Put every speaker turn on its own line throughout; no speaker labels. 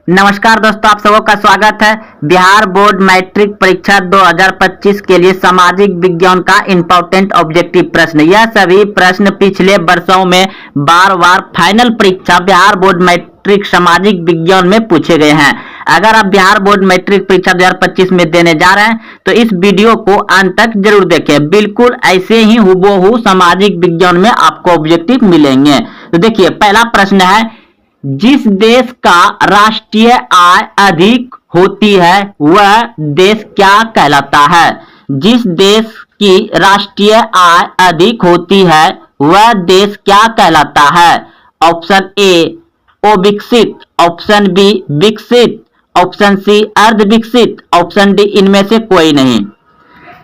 नमस्कार दोस्तों, आप सबों का स्वागत है। बिहार बोर्ड मैट्रिक परीक्षा 2025 के लिए सामाजिक विज्ञान का इंपॉर्टेंट ऑब्जेक्टिव प्रश्न। यह सभी प्रश्न पिछले वर्षों में बार बार फाइनल परीक्षा बिहार बोर्ड मैट्रिक सामाजिक विज्ञान में पूछे गए हैं। अगर आप बिहार बोर्ड मैट्रिक परीक्षा 2025 में देने जा रहे हैं तो इस वीडियो को अंत तक जरूर देखें। बिल्कुल ऐसे ही हुबहू सामाजिक विज्ञान में आपको ऑब्जेक्टिव मिलेंगे। तो देखिए, पहला प्रश्न है, जिस देश का राष्ट्रीय आय अधिक होती है वह देश क्या कहलाता है? जिस देश की राष्ट्रीय आय अधिक होती है वह देश क्या कहलाता है? ऑप्शन ए अविकसित, ऑप्शन बी विकसित, ऑप्शन सी अर्ध विकसित, ऑप्शन डी इनमें से कोई नहीं।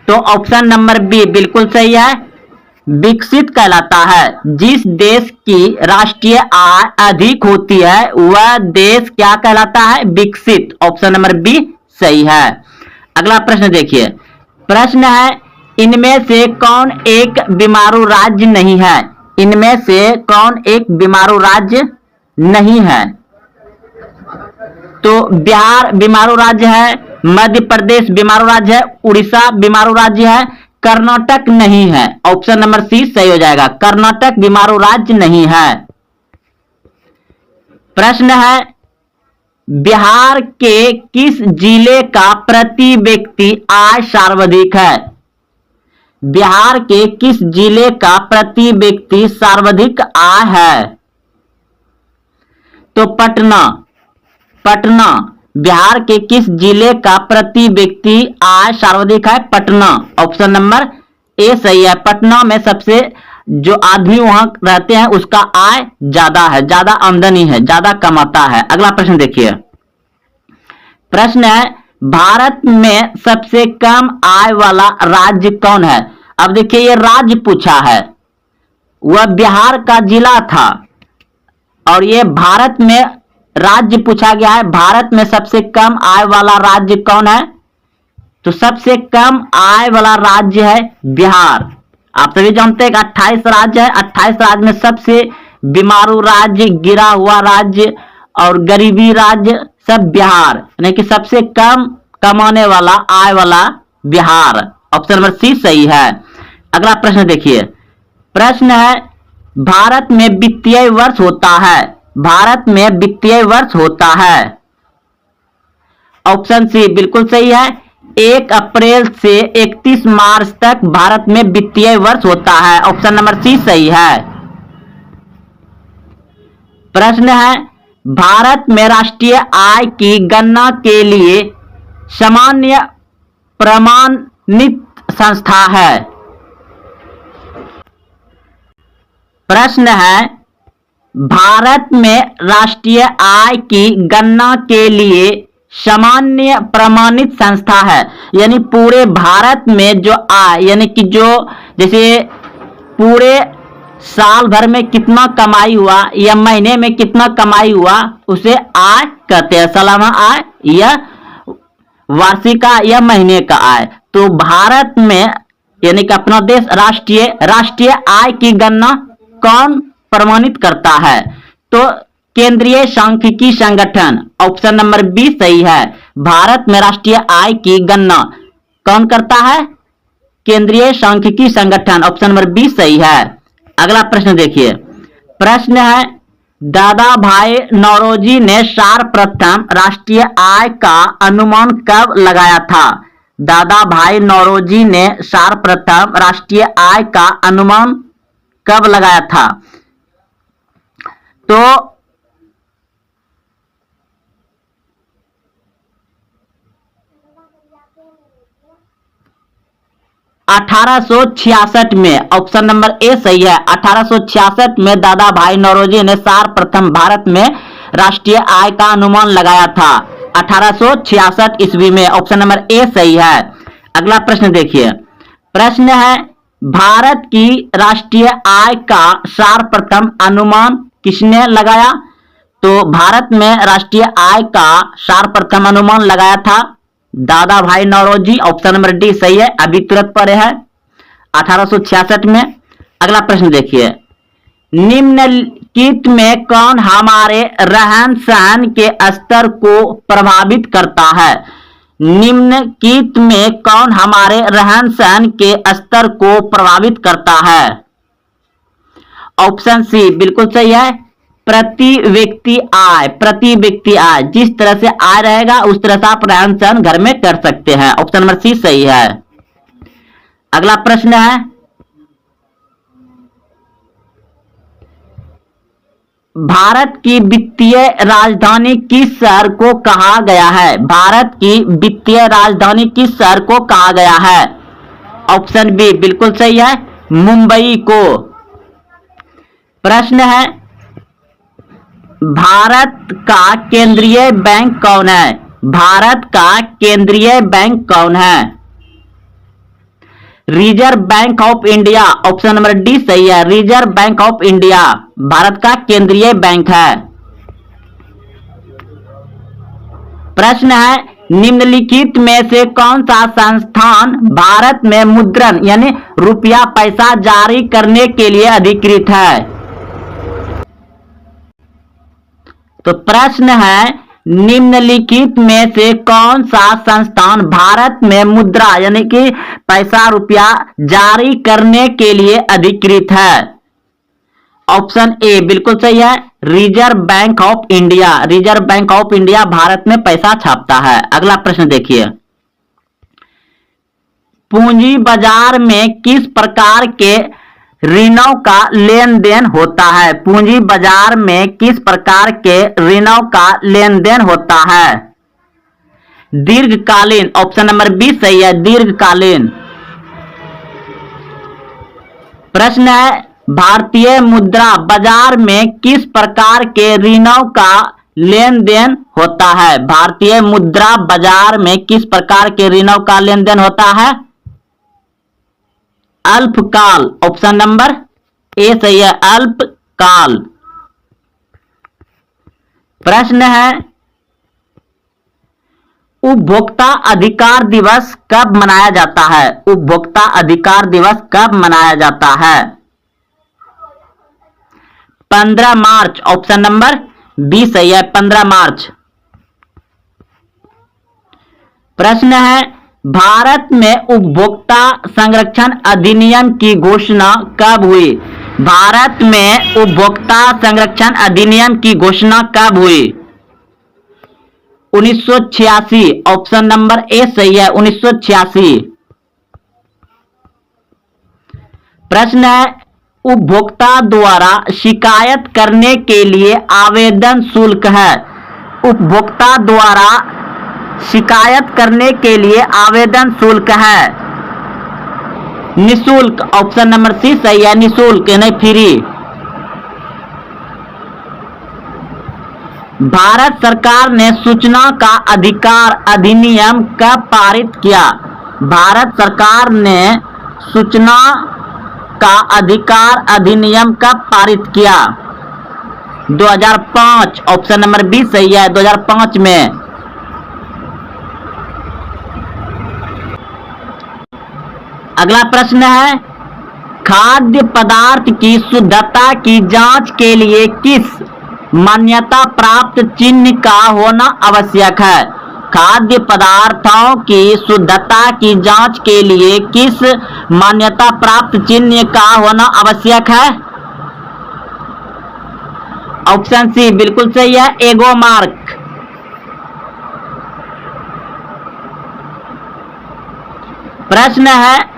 तो ऑप्शन नंबर बी बिल्कुल सही है, विकसित कहलाता है। जिस देश की राष्ट्रीय आय अधिक होती है वह देश क्या कहलाता है? विकसित। ऑप्शन नंबर बी सही है। अगला प्रश्न देखिए, प्रश्न है, इनमें से कौन एक बीमारू राज्य नहीं है? इनमें से कौन एक बीमारू राज्य नहीं है? तो बिहार बीमारू राज्य है, मध्य प्रदेश बीमारू राज्य है, उड़ीसा बीमारू राज्य है, कर्नाटक नहीं है। ऑप्शन नंबर सी सही हो जाएगा, कर्नाटक बीमारू राज्य नहीं है। प्रश्न है, बिहार के किस जिले का प्रति व्यक्ति आय सर्वाधिक है? बिहार के किस जिले का प्रति व्यक्ति सर्वाधिक आय है? तो पटना। बिहार के किस जिले का प्रति व्यक्ति आय सर्वाधिक है? पटना। ऑप्शन नंबर ए सही है। पटना में सबसे जो आदमी वहां रहते हैं उसका आय ज्यादा है, ज्यादा आमदनी है, ज्यादा कमाता है। अगला प्रश्न देखिए, प्रश्न है, भारत में सबसे कम आय वाला राज्य कौन है? अब देखिए, ये राज्य पूछा है, वह बिहार का जिला था और ये भारत में राज्य पूछा गया है। भारत में सबसे कम आय वाला राज्य कौन है? तो सबसे कम आय वाला राज्य है बिहार। आप सभी जानते हैं कि 28 राज्य है। 28 राज्य में सबसे बीमारू राज्य, गिरा हुआ राज्य और गरीबी राज्य सब बिहार, यानी कि सबसे कम कमाने वाला आय वाला बिहार। ऑप्शन नंबर सी सही है। अगला प्रश्न देखिए, प्रश्न है, भारत में वित्तीय वर्ष होता है। भारत में वित्तीय वर्ष होता है। ऑप्शन सी बिल्कुल सही है, 1 अप्रैल से 31 मार्च तक भारत में वित्तीय वर्ष होता है। ऑप्शन नंबर सी सही है। प्रश्न है, भारत में राष्ट्रीय आय की गणना के लिए सामान्य प्रमाणित संस्था है। प्रश्न है, भारत में राष्ट्रीय आय की गणना के लिए सामान्य प्रमाणित संस्था है, यानी पूरे भारत में जो आय, यानी कि जो जैसे पूरे साल भर में कितना कमाई हुआ या महीने में कितना कमाई हुआ उसे आय कहते हैं। सालाना आय या वार्षिक आय या महीने का आय। तो भारत में यानी कि अपना देश राष्ट्रीय आय की गणना कौन प्रमाणित करता है? तो केंद्रीय सांख्यिकी संगठन। ऑप्शन नंबर बी सही है। भारत में राष्ट्रीय आय की गणना कौन करता है? केंद्रीय सांख्यिकी संगठन। ऑप्शन नंबर बी सही है। अगला प्रश्न देखिए, प्रश्न है, दादा भाई नौरोजी ने सर्वप्रथम राष्ट्रीय आय का अनुमान कब लगाया था? दादा भाई नौरोजी ने सर्वप्रथम राष्ट्रीय आय का अनुमान कब लगाया था? तो 1866 में। ऑप्शन नंबर ए सही है। 1866 में दादा भाई नौरोजी ने सर्वप्रथम भारत में राष्ट्रीय आय का अनुमान लगाया था। 1866 ईस्वी में। ऑप्शन नंबर ए सही है। अगला प्रश्न देखिए, प्रश्न है, भारत की राष्ट्रीय आय का सर्वप्रथम अनुमान किसने लगाया? तो भारत में राष्ट्रीय आय का सर्वप्रथम अनुमान लगाया था दादा भाई नौरोजी। ऑप्शन नंबर डी सही है, अभी तुरंत पढ़े हैं 1866 में। अगला प्रश्न देखिए, निम्नलिखित में कौन हमारे रहन सहन के स्तर को प्रभावित करता है? निम्नलिखित में कौन हमारे रहन सहन के स्तर को प्रभावित करता है? ऑप्शन सी बिल्कुल सही है, प्रति व्यक्ति आय। प्रति व्यक्ति आय, जिस तरह से आय रहेगा उस तरह से आप रहन सहन घर में कर सकते हैं। ऑप्शन नंबर सी सही है। अगला प्रश्न है, भारत की वित्तीय राजधानी किस शहर को कहा गया है? भारत की वित्तीय राजधानी किस शहर को कहा गया है? ऑप्शन बी बिल्कुल सही है, मुंबई को। प्रश्न है, भारत का केंद्रीय बैंक कौन है? भारत का केंद्रीय बैंक कौन है? Reserve bank of India. Option number D सही है, reserve bank of India Bharat का केंद्रीय बैंक है। प्रश्न है, निम्नलिखित में से कौन सा संस्थान भारत में मुद्रण यानी रुपया पैसा जारी करने के लिए अधिकृत है? तो प्रश्न है, निम्नलिखित में से कौन सा संस्थान भारत में मुद्रा यानी कि पैसा रुपया जारी करने के लिए अधिकृत है? ऑप्शन ए बिल्कुल सही है, reserve bank of India. Reserve bank of India Bharat में पैसा छापता है। अगला प्रश्न देखिए, पूंजी बाजार में किस प्रकार के ऋणों का लेन देन होता है? पूंजी बाजार में किस प्रकार के ऋणों का लेन देन होता है? दीर्घकालीन। ऑप्शन नंबर बी सही है, दीर्घकालीन। प्रश्न है, भारतीय मुद्रा बाजार में किस प्रकार के ऋणों का लेन देन होता है? भारतीय मुद्रा बाजार में किस प्रकार के ऋणों का लेन देन होता है? अल्पकाल। ऑप्शन नंबर ए सही है, अल्पकाल। प्रश्न है, उपभोक्ता अधिकार दिवस कब मनाया जाता है? उपभोक्ता अधिकार दिवस कब मनाया जाता है? 15 मार्च। ऑप्शन नंबर बी सही है, 15 मार्च। प्रश्न है, भारत में उपभोक्ता संरक्षण अधिनियम की घोषणा कब हुई? भारत में उपभोक्ता संरक्षण अधिनियम की घोषणा कब हुई? 1986। ऑप्शन नंबर ए सही है, 1986। प्रश्न है, उपभोक्ता द्वारा शिकायत करने के लिए आवेदन शुल्क है। उपभोक्ता द्वारा शिकायत करने के लिए आवेदन शुल्क है निशुल्क। ऑप्शन नंबर सी सही है, निशुल्क नहीं फ्री। भारत सरकार ने सूचना का अधिकार अधिनियम कब पारित किया? भारत सरकार ने सूचना का अधिकार अधिनियम कब पारित किया? 2005। ऑप्शन नंबर बी सही है, 2005 में। अगला प्रश्न है, खाद्य पदार्थ की शुद्धता की जांच के लिए किस मान्यता प्राप्त चिन्ह का होना आवश्यक है? खाद्य पदार्थों की शुद्धता की जांच के लिए किस मान्यता प्राप्त चिन्ह का होना आवश्यक है? ऑप्शन सी बिल्कुल सही है, एगो मार्क। प्रश्न है,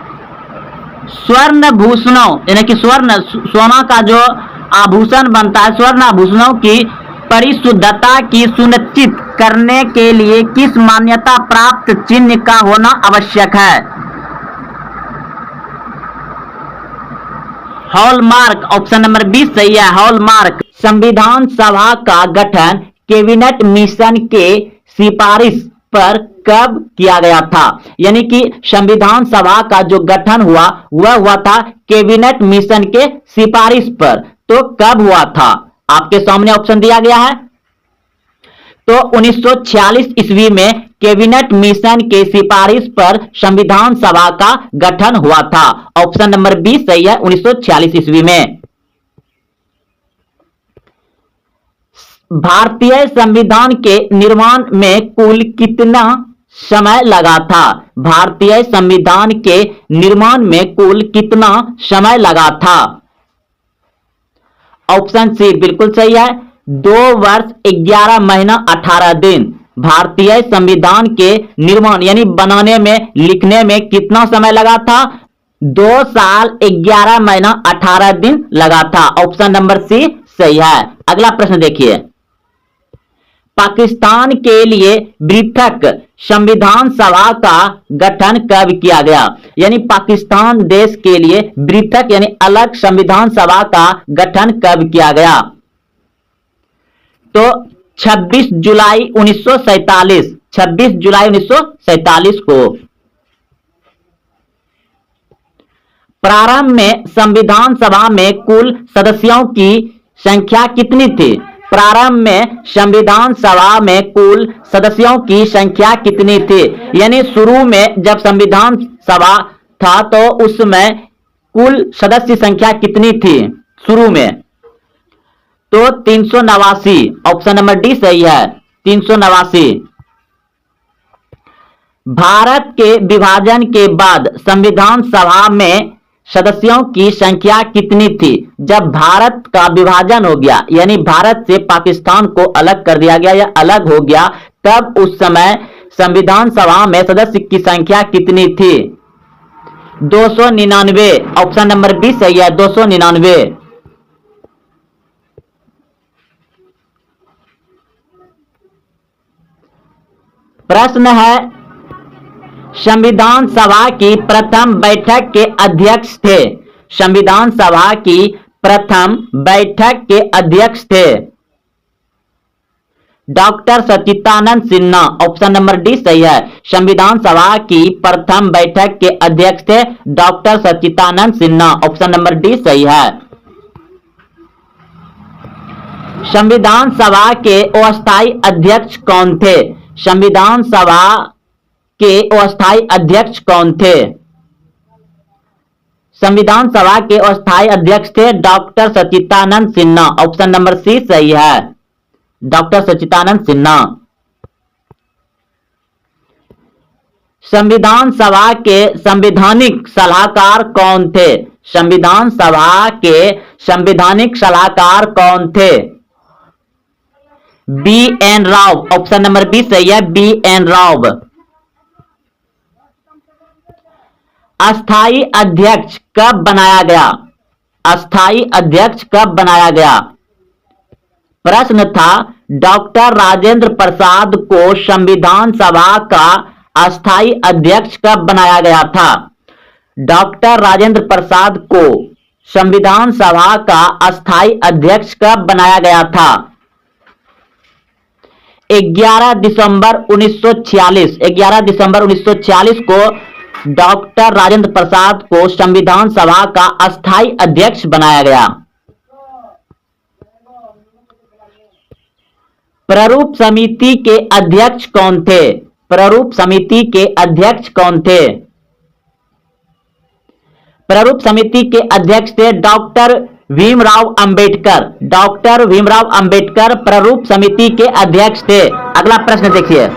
स्वर्ण भूषणों यानी कि सोना का जो आभूषण बनता है, स्वर्ण आभूषणों की परिशुद्धता की सुनिश्चित करने के लिए किस मान्यता प्राप्त चिन्ह का होना आवश्यक है? हॉलमार्क। ऑप्शन नंबर 20 सही है, हॉलमार्क। संविधान सभा का गठन कैबिनेट मिशन के सिफारिश पर कब किया गया था? यानी कि संविधान सभा का जो गठन हुआ वह हुआ था कैबिनेट मिशन के सिफारिश पर। तो कब हुआ था? आपके सामने ऑप्शन दिया गया है। तो 1946 ईस्वी में कैबिनेट मिशन के सिफारिश पर संविधान सभा का गठन हुआ था। ऑप्शन नंबर बी सही है, 1946 ईस्वी में। भारतीय संविधान के निर्माण में कुल कितना समय लगा था? भारतीय संविधान के निर्माण में कुल कितना समय लगा था? ऑप्शन सी बिल्कुल सही है, 2 वर्ष 11 महीना 18 दिन। भारतीय संविधान के निर्माण यानी बनाने में, लिखने में कितना समय लगा था? 2 साल 11 महीना 18 दिन लगा था। ऑप्शन नंबर सी सही है। अगला प्रश्न देखिए, पाकिस्तान के लिए पृथक संविधान सभा का गठन कब किया गया? यानी पाकिस्तान देश के लिए पृथक यानी अलग संविधान सभा का गठन कब किया गया? तो 26 जुलाई 1947, 26 जुलाई 1947 को। प्रारंभ में संविधान सभा में कुल सदस्यों की संख्या कितनी थी? प्रारंभ में संविधान सभा में कुल सदस्यों की संख्या कितनी थी? यानी शुरू में जब संविधान सभा था तो उसमें कुल सदस्य संख्या कितनी थी शुरू में? तो 389। ऑप्शन नंबर डी सही है, 389। भारत के विभाजन के बाद संविधान सभा में सदस्यों की संख्या कितनी थी? जब भारत का विभाजन हो गया यानी भारत से पाकिस्तान को अलग कर दिया गया या अलग हो गया, तब उस समय संविधान सभा में सदस्य की संख्या कितनी थी? 299। ऑप्शन नंबर बी सही है, 299। प्रश्न है, संविधान सभा की प्रथम बैठक के अध्यक्ष थे? संविधान सभा की प्रथम बैठक के अध्यक्ष थे डॉक्टर सच्चिदानंद सिन्हा। ऑप्शन नंबर डी सही है, संविधान सभा की प्रथम बैठक के अध्यक्ष थे डॉक्टर सच्चिदानंद सिन्हा। ऑप्शन नंबर डी सही है। संविधान सभा के अस्थायी अध्यक्ष कौन थे? संविधान सभा के अस्थायी अध्यक्ष कौन थे? संविधान सभा के अस्थायी अध्यक्ष थे डॉक्टर सच्चिदानंद सिन्हा। ऑप्शन नंबर सी सही है, डॉक्टर सच्चिदानंद सिन्हा। संविधान सभा के संवैधानिक सलाहकार कौन थे? संविधान सभा के संवैधानिक सलाहकार कौन थे? B N Rao. Option number B सही है, बी एन राव। अस्थायी अध्यक्ष कब बनाया गया? अस्थायी अध्यक्ष कब बनाया गया? प्रश्न था, डॉक्टर राजेंद्र प्रसाद को संविधान सभा का अस्थायी अध्यक्ष कब बनाया गया था? डॉक्टर राजेंद्र प्रसाद को संविधान सभा का अस्थायी अध्यक्ष कब बनाया गया था? 11 दिसंबर 1946। 11 दिसंबर 1946 को डॉक्टर राजेंद्र प्रसाद को संविधान सभा का अस्थायी अध्यक्ष बनाया गया। प्रारूप समिति के अध्यक्ष कौन थे? प्रारूप समिति के अध्यक्ष कौन थे? प्रारूप समिति के अध्यक्ष थे डॉक्टर भीमराव अंबेडकर। डॉक्टर भीमराव अंबेडकर प्रारूप समिति के अध्यक्ष थे। अगला प्रश्न देखिए,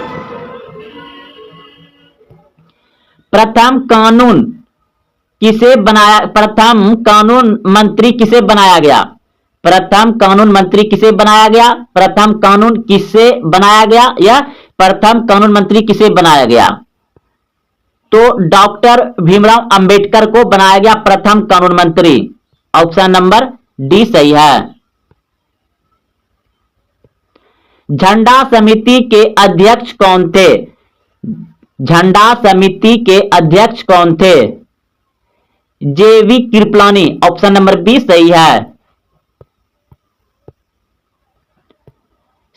प्रथम कानून किसे बनाया? प्रथम कानून मंत्री किसे बनाया गया? प्रथम कानून मंत्री किसे बनाया गया? प्रथम कानून किसे बनाया गया या प्रथम कानून मंत्री किसे बनाया गया? तो डॉक्टर भीमराव अंबेडकर को बनाया गया प्रथम कानून मंत्री। ऑप्शन नंबर डी सही है। झंडा समिति के अध्यक्ष कौन थे? झंडा समिति के अध्यक्ष कौन थे? जेवी कृपलानी। ऑप्शन नंबर बी सही है।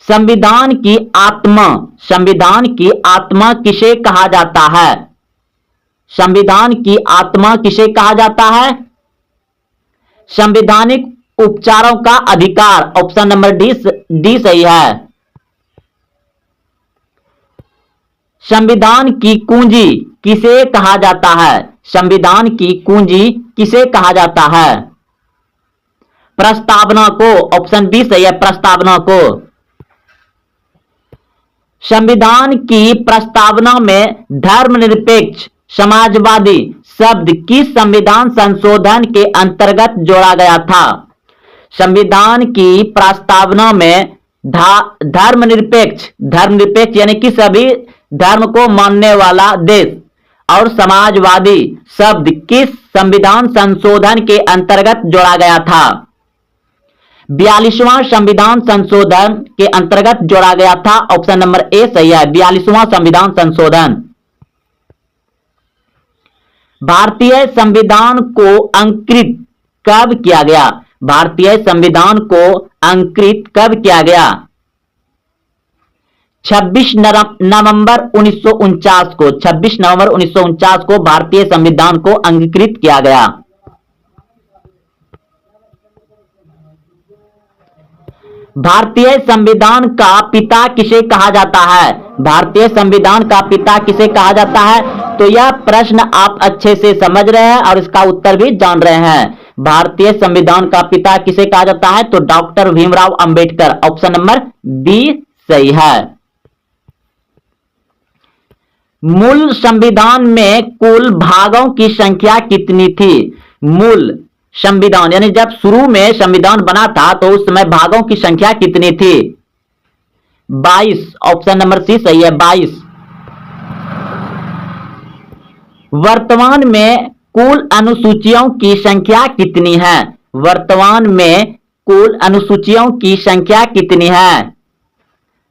संविधान की आत्मा, संविधान की आत्मा किसे कहा जाता है? संविधान की आत्मा किसे कहा जाता है? संवैधानिक उपचारों का अधिकार। ऑप्शन नंबर डी सही है। संविधान की कुंजी किसे कहा जाता है? संविधान की कुंजी किसे कहा जाता है? प्रस्तावना को। ऑप्शन बी सही है, प्रस्तावना को। संविधान की प्रस्तावना में धर्मनिरपेक्ष समाजवादी शब्द किस संविधान संशोधन के अंतर्गत जोड़ा गया था? संविधान की प्रस्तावना में धर्मनिरपेक्ष यानी कि सभी धर्म को मानने वाला देश और समाजवादी शब्द किस संविधान संशोधन के अंतर्गत जोड़ा गया था? 42वां संविधान संशोधन के अंतर्गत जोड़ा गया था। ऑप्शन नंबर ए सही है, 42वां संविधान संशोधन। भारतीय संविधान को अंकित कब किया गया? भारतीय संविधान को अंकित कब किया गया? 26 नवंबर 1949 को, 26 नवंबर 1949 को भारतीय संविधान को अंगीकृत किया गया। भारतीय संविधान का पिता किसे कहा जाता है? भारतीय संविधान का पिता किसे कहा जाता है? तो यह प्रश्न आप अच्छे से समझ रहे हैं और इसका उत्तर भी जान रहे हैं। भारतीय संविधान का पिता किसे कहा जाता है? तो doctor Bhimrao Ambedkar. Option number B सही है। मूल संविधान में कुल भागों की संख्या कितनी थी? मूल संविधान यानी जब शुरू में संविधान बना था तो उस समय भागों की संख्या कितनी थी? 22। ऑप्शन नंबर सी सही है, 22। वर्तमान में कुल अनुसूचियों की संख्या कितनी है? वर्तमान में कुल अनुसूचियों की संख्या कितनी है?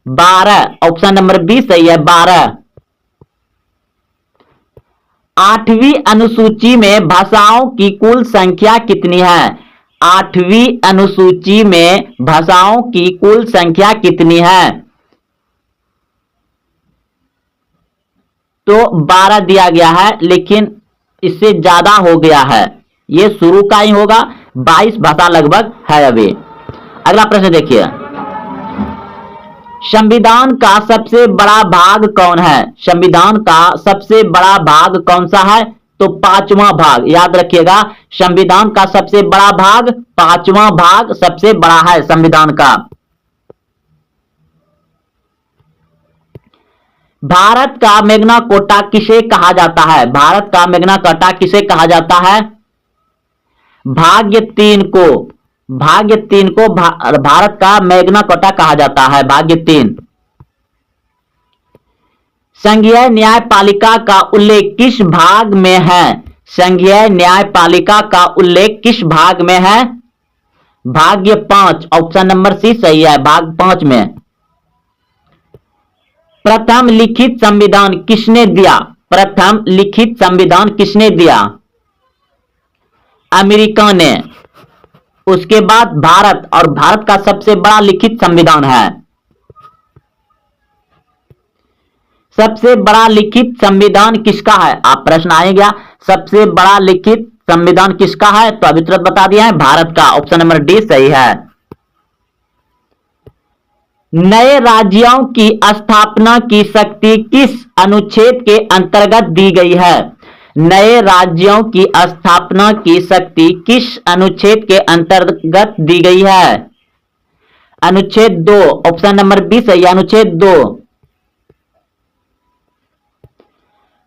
12। ऑप्शन नंबर बी सही है, 12। 8वीं अनुसूची में भाषाओं की कुल संख्या कितनी है? 8वीं अनुसूची में भाषाओं की कुल संख्या कितनी है? तो 12 दिया गया है, लेकिन इससे ज्यादा हो गया है, ये शुरू का ही होगा। 22 भाषा लगभग है अभी। अगला प्रश्न देखिए, संविधान का सबसे बड़ा भाग कौन है? संविधान का सबसे बड़ा भाग कौन सा है? तो 5वां भाग। याद रखिएगा, संविधान का सबसे बड़ा भाग 5वां भाग सबसे बड़ा है संविधान का। भारत का मैग्ना कार्टा किसे कहा जाता है? भारत का मैग्ना कार्टा किसे कहा जाता है? भाग्य 3 को भारत का मैग्ना कार्टा कहा जाता है, भाग्य 3। संघीय न्यायपालिका का उल्लेख किस भाग में है? संघीय न्यायपालिका का उल्लेख किस भाग में है? भाग्य 5। ऑप्शन नंबर सी सही है, भाग 5 में। प्रथम लिखित संविधान किसने दिया? प्रथम लिखित संविधान किसने दिया? अमेरिका ने। उसके बाद भारत, और भारत का सबसे बड़ा लिखित संविधान है। सबसे बड़ा लिखित संविधान किसका है? आप प्रश्न आएगा, सबसे बड़ा लिखित संविधान किसका है? तो अभी तुरंत बता दिया है, भारत का। ऑप्शन नंबर डी सही है। नए राज्यों की स्थापना की शक्ति किस अनुच्छेद के अंतर्गत दी गई है? नए राज्यों की स्थापना की शक्ति किस अनुच्छेद के अंतर्गत दी गई है? अनुच्छेद 2। ऑप्शन नंबर बी सही है, अनुच्छेद 2।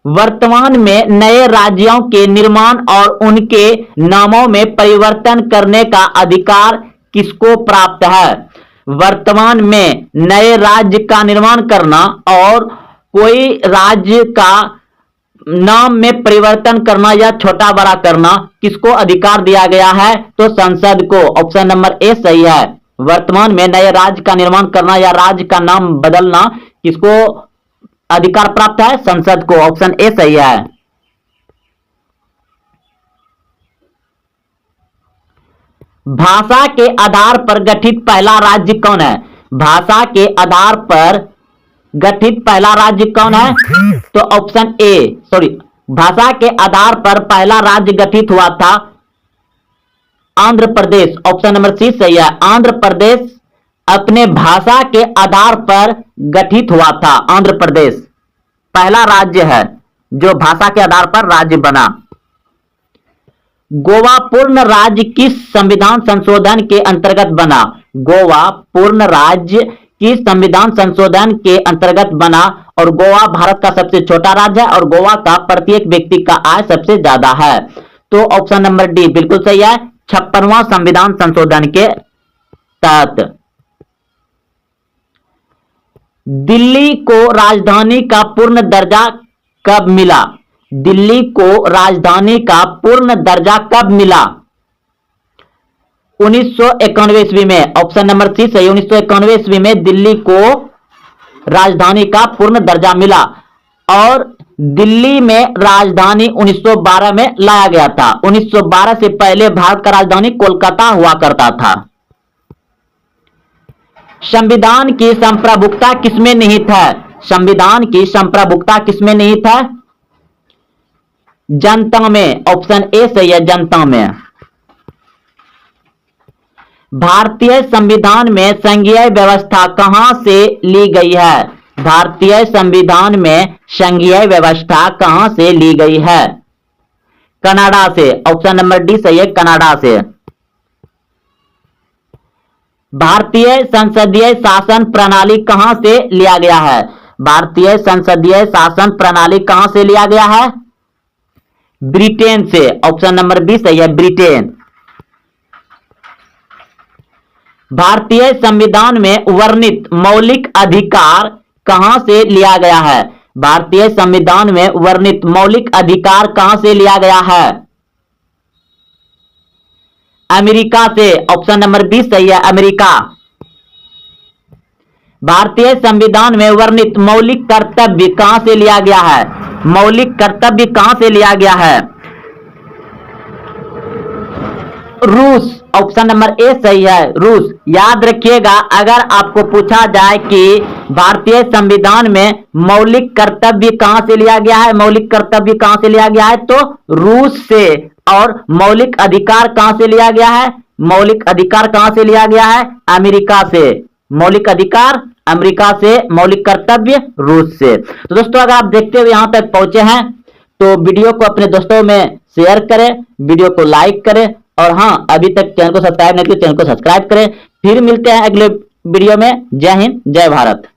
वर्तमान में नए राज्यों के निर्माण और उनके नामों में परिवर्तन करने का अधिकार किसको प्राप्त है? वर्तमान में नए राज्य का निर्माण करना और कोई राज्य का नाम में परिवर्तन करना या छोटा बड़ा करना किसको अधिकार दिया गया है? तो संसद को। ऑप्शन नंबर ए सही है। वर्तमान में नए राज्य का निर्माण करना या राज्य का नाम बदलना किसको अधिकार प्राप्त है? संसद को। ऑप्शन ए सही है। भाषा के आधार पर गठित पहला राज्य कौन है? भाषा के आधार पर गठित पहला राज्य कौन है? तो ऑप्शन ए, भाषा के आधार पर पहला राज्य गठित हुआ था Andhra Pradesh. Option number C सही है। आंध्र प्रदेश अपने भाषा के आधार पर गठित हुआ था। आंध्र प्रदेश पहला राज्य है जो भाषा के आधार पर राज्य बना। गोवा पूर्ण राज्य किस संविधान संशोधन के अंतर्गत बना? गोवा पूर्ण राज्य किस संविधान संशोधन के अंतर्गत बना और गोवा भारत का सबसे छोटा राज्य है और गोवा का प्रत्येक व्यक्ति का आय सबसे ज्यादा है? तो ऑप्शन नंबर डी बिल्कुल सही है, 56वां संविधान संशोधन के तहत। दिल्ली को राजधानी का पूर्ण दर्जा कब मिला? दिल्ली को राजधानी का पूर्ण दर्जा कब मिला? 1991 ईस्वी में। ऑप्शन नंबर सी सही, 1991 ईस्वी में दिल्ली को राजधानी का पूर्ण दर्जा मिला और दिल्ली में राजधानी 1912 में लाया गया था। 1912 से पहले भारत का राजधानी कोलकाता हुआ करता था। संविधान की संप्रभुता किसमें निहित है? संविधान की संप्रभुता किसमें निहित है? जनता में। ऑप्शन ए सही है, जनता में। भारतीय संविधान में संघीय व्यवस्था कहां से ली गई है? भारतीय संविधान में संघीय व्यवस्था कहां से ली गई है? कनाडा से। ऑप्शन नंबर डी सही है, कनाडा से। भारतीय संसदीय शासन प्रणाली कहां से लिया गया है? भारतीय संसदीय शासन प्रणाली कहां से लिया गया है? ब्रिटेन से। ऑप्शन नंबर बी सही है, ब्रिटेन। भारतीय संविधान में वर्णित मौलिक अधिकार कहां से लिया गया है? भारतीय संविधान में वर्णित मौलिक अधिकार कहां से लिया गया है? अमेरिका से। ऑप्शन नंबर बी सही है, अमेरिका। भारतीय संविधान में वर्णित मौलिक कर्तव्य कहां से लिया गया है? मौलिक कर्तव्य कहां से लिया गया है? रूस। ऑप्शन नंबर ए सही है, रूस। याद रखिएगा, अगर आपको पूछा जाए कि भारतीय संविधान में मौलिक कर्तव्य कहां से लिया गया है, मौलिक कर्तव्य कहां से लिया गया है, तो रूस से। और मौलिक अधिकार कहां से लिया गया है? मौलिक अधिकार कहां से लिया गया है? अमेरिका से। मौलिक अधिकार अमेरिका से, मौलिक कर्तव्य रूस से। तो दोस्तों, अगर आप देखते हुए यहां तक पहुंचे हैं तो वीडियो को अपने दोस्तों में शेयर करें, वीडियो को लाइक करें और हाँ, अभी तक चैनल को सब्सक्राइब नहीं किया, चैनल को सब्सक्राइब करें। फिर मिलते हैं अगले वीडियो में। जय हिंद, जय भारत।